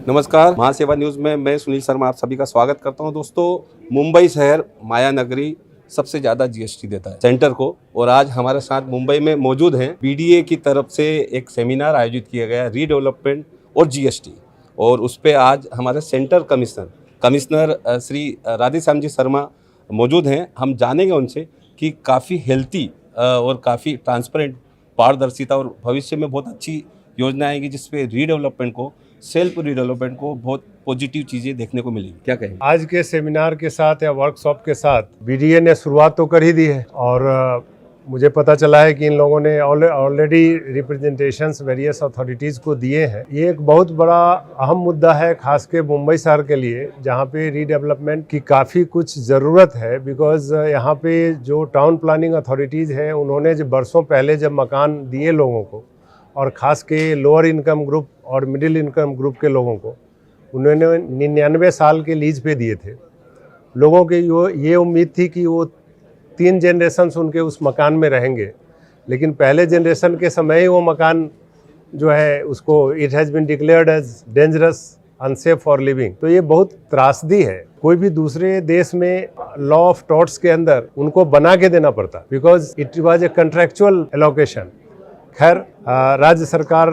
नमस्कार, महासेवा न्यूज़ में मैं सुनील शर्मा आप सभी का स्वागत करता हूं। दोस्तों, मुंबई शहर माया नगरी सबसे ज़्यादा जीएसटी देता है सेंटर को, और आज हमारे साथ मुंबई में मौजूद हैं। बीडीए की तरफ से एक सेमिनार आयोजित किया गया रीडेवलपमेंट और जीएसटी, और उस पर आज हमारे सेंटर कमिश्नर श्री राधेश्याम जी शर्मा मौजूद हैं। हम जानेंगे उनसे कि काफ़ी हेल्थी और काफ़ी ट्रांसपेरेंट, पारदर्शिता और भविष्य में बहुत अच्छी योजना आएगी जिसपे रीडेवलपमेंट को, सेल्फ रीडेवलपमेंट को बहुत पॉजिटिव चीज़ें देखने को मिलेगी। क्या कहेंगे? आज के सेमिनार के साथ या वर्कशॉप के साथ बीडीए ने शुरुआत तो कर ही दी है, और मुझे पता चला है कि इन लोगों ने ऑलरेडी रिप्रेजेंटेशंस वेरियस अथॉरिटीज़ को दिए हैं। ये एक बहुत बड़ा अहम मुद्दा है, खास के मुंबई शहर के लिए, जहाँ पे रीडेवलपमेंट की काफ़ी कुछ ज़रूरत है। बिकॉज यहाँ पे जो टाउन प्लानिंग अथॉरिटीज़ हैं, उन्होंने जो बरसों पहले जब मकान दिए लोगों को, और ख़ास के लोअर इनकम ग्रुप और मिडिल इनकम ग्रुप के लोगों को, उन्होंने 99 साल के लीज पे दिए थे। लोगों की ये उम्मीद थी कि वो 3 जनरेशन्स उनके उस मकान में रहेंगे, लेकिन पहले जनरेशन के समय ही वो मकान जो है उसको it has been declared as dangerous, unsafe for living. तो ये बहुत त्रासदी है। कोई भी दूसरे देश में लॉ ऑफ टॉर्ट्स के अंदर उनको बना के देना पड़ता, because it was a contractual allocation. खैर, राज्य सरकार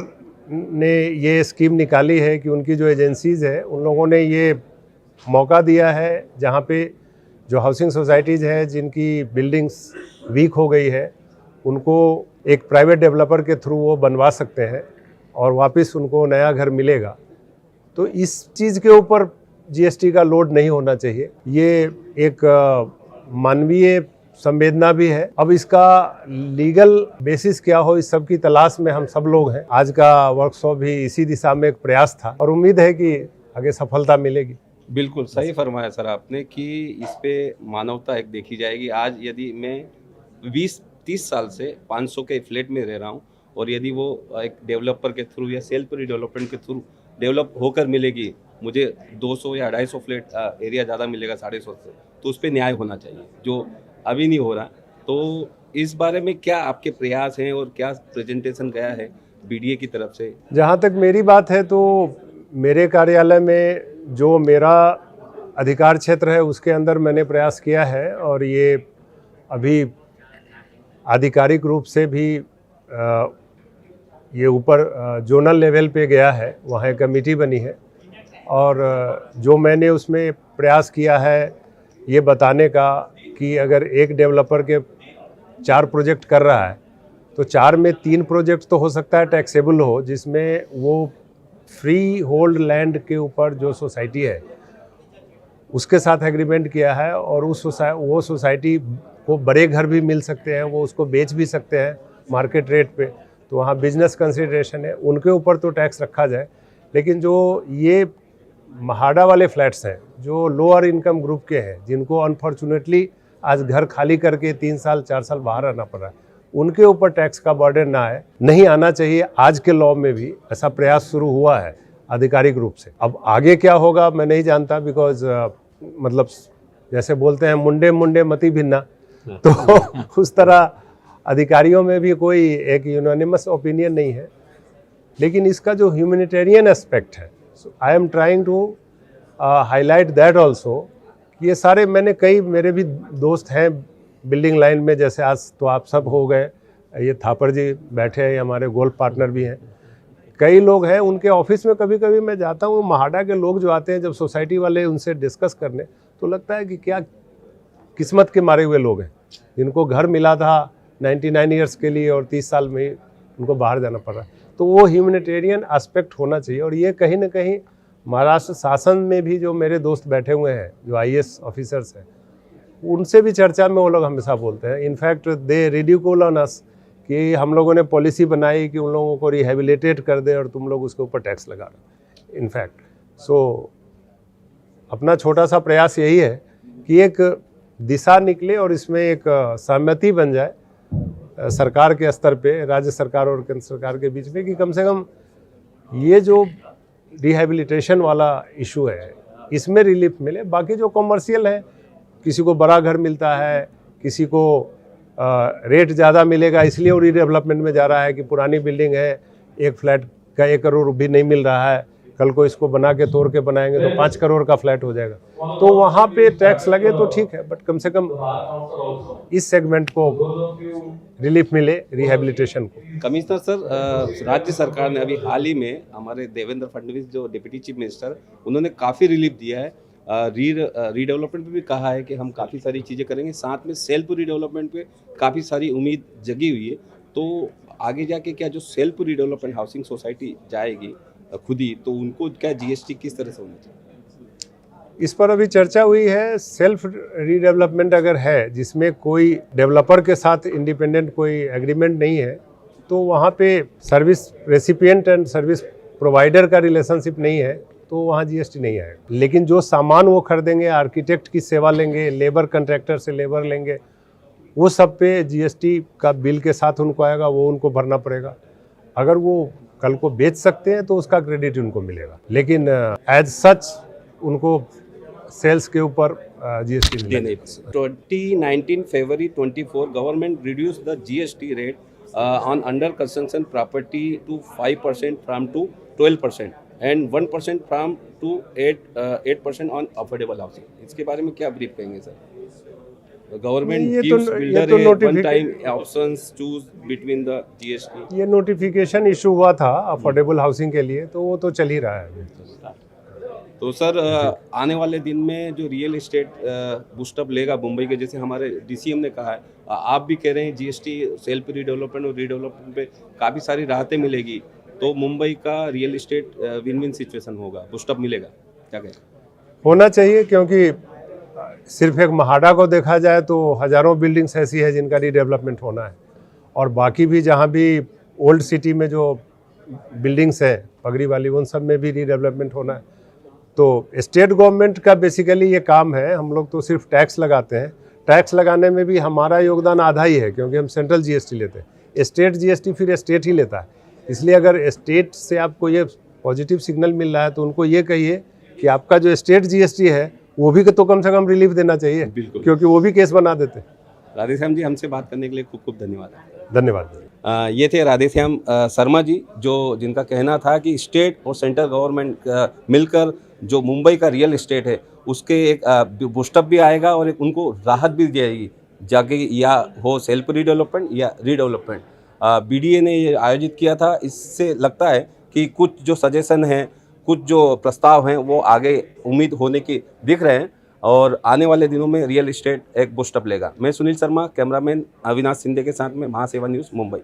ने ये स्कीम निकाली है कि उनकी जो एजेंसीज़ है, उन लोगों ने ये मौका दिया है जहाँ पे जो हाउसिंग सोसाइटीज़ है जिनकी बिल्डिंग्स वीक हो गई है, उनको एक प्राइवेट डेवलपर के थ्रू वो बनवा सकते हैं और वापस उनको नया घर मिलेगा। तो इस चीज़ के ऊपर जीएसटी का लोड नहीं होना चाहिए। ये एक मानवीय संवेदना भी है। अब इसका लीगल बेसिस क्या हो, इस सब की तलाश में हम सब लोग हैं। आज का वर्कशॉप भी इसी दिशा में एक प्रयास था, और उम्मीद है कि आगे सफलता मिलेगी। बिल्कुल सही फरमाया सर आपने कि इस पे मानवता एक देखी जाएगी। आज यदि मैं 20-30 साल से 500 के फ्लैट में रह रहा हूँ, और यदि वो एक डेवलपर के थ्रू या सेल्फ रीडेवलपमेंट के थ्रू डेवलप होकर मिलेगी, मुझे 200 या 250 फ्लैट एरिया ज़्यादा मिलेगा 150 से, तो उस पर न्याय होना चाहिए, जो अभी नहीं हो रहा। तो इस बारे में क्या आपके प्रयास हैं और क्या प्रेजेंटेशन गया है बीडीए की तरफ से? जहाँ तक मेरी बात है, तो मेरे कार्यालय में जो मेरा अधिकार क्षेत्र है उसके अंदर मैंने प्रयास किया है, और ये अभी आधिकारिक रूप से भी ये ऊपर जोनल लेवल पे गया है, वहाँ एक कमेटी बनी है, और जो मैंने उसमें प्रयास किया है ये बताने का कि अगर एक डेवलपर के 4 प्रोजेक्ट कर रहा है, तो 4 में 3 प्रोजेक्ट तो हो सकता है टैक्सेबल हो, जिसमें वो फ्री होल्ड लैंड के ऊपर जो सोसाइटी है उसके साथ एग्रीमेंट किया है, और वो सोसाइटी को बड़े घर भी मिल सकते हैं, वो उसको बेच भी सकते हैं मार्केट रेट पे, तो वहाँ बिजनेस कंसिडरेशन है, उनके ऊपर तो टैक्स रखा जाए। लेकिन जो ये महाड़ा वाले फ्लैट्स हैं, जो लोअर इनकम ग्रुप के हैं, जिनको अनफॉर्चुनेटली आज घर खाली करके 3 साल 4 साल बाहर आना पड़ रहा है, उनके ऊपर टैक्स का बर्डन ना है, नहीं आना चाहिए। आज के लॉ में भी ऐसा प्रयास शुरू हुआ है आधिकारिक रूप से। अब आगे क्या होगा मैं नहीं जानता, बिकॉज मतलब जैसे बोलते हैं मुंडे मुंडे मति भिन्ना, तो उस तरह अधिकारियों में भी कोई एक यूनानिमस ओपिनियन नहीं है। लेकिन इसका जो ह्यूमैनिटेरियन एस्पेक्ट है, I am trying to highlight that also. ये सारे कई मेरे भी दोस्त हैं बिल्डिंग लाइन में, जैसे आज तो आप सब हो गए, ये थापर जी बैठे हैं, हमारे गोल्फ पार्टनर भी हैं, कई लोग हैं। उनके ऑफिस में कभी कभी मैं जाता हूँ, महाड़ा के लोग जो आते हैं जब सोसाइटी वाले उनसे डिस्कस करने, तो लगता है कि क्या किस्मत के मारे हुए लोग हैं, जिनको घर मिला था 99 ईयर्स के लिए और 30 साल में ही उनको बाहर जाना पड़ रहा है। तो वो ह्यूमैनिटेरियन एस्पेक्ट होना चाहिए, और ये कहीं ना कहीं महाराष्ट्र शासन में भी जो मेरे दोस्त बैठे हुए हैं, जो आईएएस ऑफिसर्स हैं, उनसे भी चर्चा में वो लोग हमेशा बोलते हैं। In fact they ridicule on us कि हम लोगों ने पॉलिसी बनाई कि उन लोगों को रिहेबिलिटेट कर दे और तुम लोग उसके ऊपर टैक्स लगा रहे। इनफैक्ट अपना छोटा सा प्रयास यही है कि एक दिशा निकले और इसमें एक सहमति बन जाए सरकार के स्तर पे, राज्य सरकार और केंद्र सरकार के बीच में, कि कम से कम ये जो रिहेबिलिटेशन वाला इशू है इसमें रिलीफ मिले। बाकी जो कॉमर्शियल है, किसी को बड़ा घर मिलता है, किसी को रेट ज़्यादा मिलेगा इसलिए वो रीडेवलपमेंट में जा रहा है, कि पुरानी बिल्डिंग है, एक फ्लैट का 1 करोड़ भी नहीं मिल रहा है, कल को इसको बना के तोड़ के बनाएंगे तो 5 करोड़ का फ्लैट हो जाएगा, तो वहाँ पे टैक्स लगे तो ठीक है, बट कम से कम इस सेगमेंट को रिलीफ मिले, रिहेबिलिटेशन को। कमिश्नर सर, राज्य सरकार ने अभी हाल ही में हमारे देवेंद्र फडणवीस जो डिप्टी चीफ मिनिस्टर, उन्होंने काफ़ी रिलीफ दिया है। रीडेवलपमेंट पे भी कहा है कि हम काफ़ी सारी चीज़ें करेंगे, साथ में सेल्फ रीडेवलपमेंट पे काफ़ी सारी उम्मीद जगी हुई है। तो आगे जाके क्या जो सेल्फ रीडेवलपमेंट हाउसिंग सोसाइटी जाएगी खुद ही, तो उनको क्या जीएसटी किस तरह से होना चाहिए? इस पर अभी चर्चा हुई है। सेल्फ रीडेवलपमेंट अगर है जिसमें कोई डेवलपर के साथ इंडिपेंडेंट कोई एग्रीमेंट नहीं है, तो वहाँ पे service recipient and service provider का रिलेशनशिप नहीं है, तो वहाँ जीएसटी नहीं आएगा। लेकिन जो सामान वो खरीदेंगे, आर्किटेक्ट की सेवा लेंगे, लेबर कंट्रैक्टर से लेबर लेंगे, वो सब पे जीएसटी का बिल के साथ उनको आएगा, वो उनको भरना पड़ेगा। अगर वो कल को बेच सकते हैं तो उसका क्रेडिट उनको मिलेगा, लेकिन एज सच उनको सेल्स के ऊपर जीएसटी नहीं। 2019 February 24 government reduce the GST rate on under construction property to 5% from to 12% and 1% from to 8% on affordable housing. इसके बारे में क्या ब्रीफ कहेंगे sir? Government gives builder one time options choose between the GST. ये notification issue हुआ था affordable housing के लिए, तो वो तो चल ही रहा है। तो सर, आने वाले दिन में जो रियल एस्टेट बूस्टअप लेगा मुंबई के, जैसे हमारे डीसीएम ने कहा है, आप भी कह रहे हैं जीएसटी सेल्फ रीडेवलपमेंट और रीडेवलपमेंट पे काफ़ी सारी राहतें मिलेगी, तो मुंबई का real estate win win situation होगा, बूस्टअप मिलेगा, क्या कहें? होना चाहिए, क्योंकि सिर्फ एक महाड़ा को देखा जाए तो हज़ारों बिल्डिंग्स ऐसी है जिनका रीडेवलपमेंट होना है, और बाकी भी जहाँ भी ओल्ड सिटी में जो बिल्डिंग्स हैं पगड़ी वाली, उन सब में भी रीडेवलपमेंट होना है। तो स्टेट गवर्नमेंट का बेसिकली ये काम है। हम लोग तो सिर्फ टैक्स लगाते हैं, टैक्स लगाने में भी हमारा योगदान आधा ही है, क्योंकि हम सेंट्रल जीएसटी लेते हैं। स्टेट जीएसटी फिर स्टेट ही लेता है। इसलिए अगर स्टेट से आपको ये पॉजिटिव सिग्नल मिल रहा है तो उनको ये कहिए कि आपका जो स्टेट जीएसटी है वो भी तो कम से कम रिलीफ देना चाहिए, क्योंकि वो भी केस बना देते हैं। राधेश्याम जी, हमसे बात करने के लिए खूब खूब धन्यवाद। धन्यवाद। ये थे राधेश्याम शर्मा जी, जिनका कहना था कि स्टेट और सेंट्रल गवर्नमेंट मिलकर जो मुंबई का रियल एस्टेट है उसके एक बूस्टअप भी आएगा और एक उनको राहत भी दी जाएगी, जाके या हो सेल्फ रीडेवलपमेंट या रीडेवलपमेंट। बीडीए ने ये आयोजित किया था। इससे लगता है कि कुछ जो सजेशन हैं, कुछ जो प्रस्ताव हैं, वो आगे उम्मीद होने की दिख रहे हैं और आने वाले दिनों में रियल एस्टेट एक बूस्टअप लेगा। मैं सुनील शर्मा, कैमरामैन अविनाश शिंदे के साथ में महासेवा न्यूज़ मुंबई।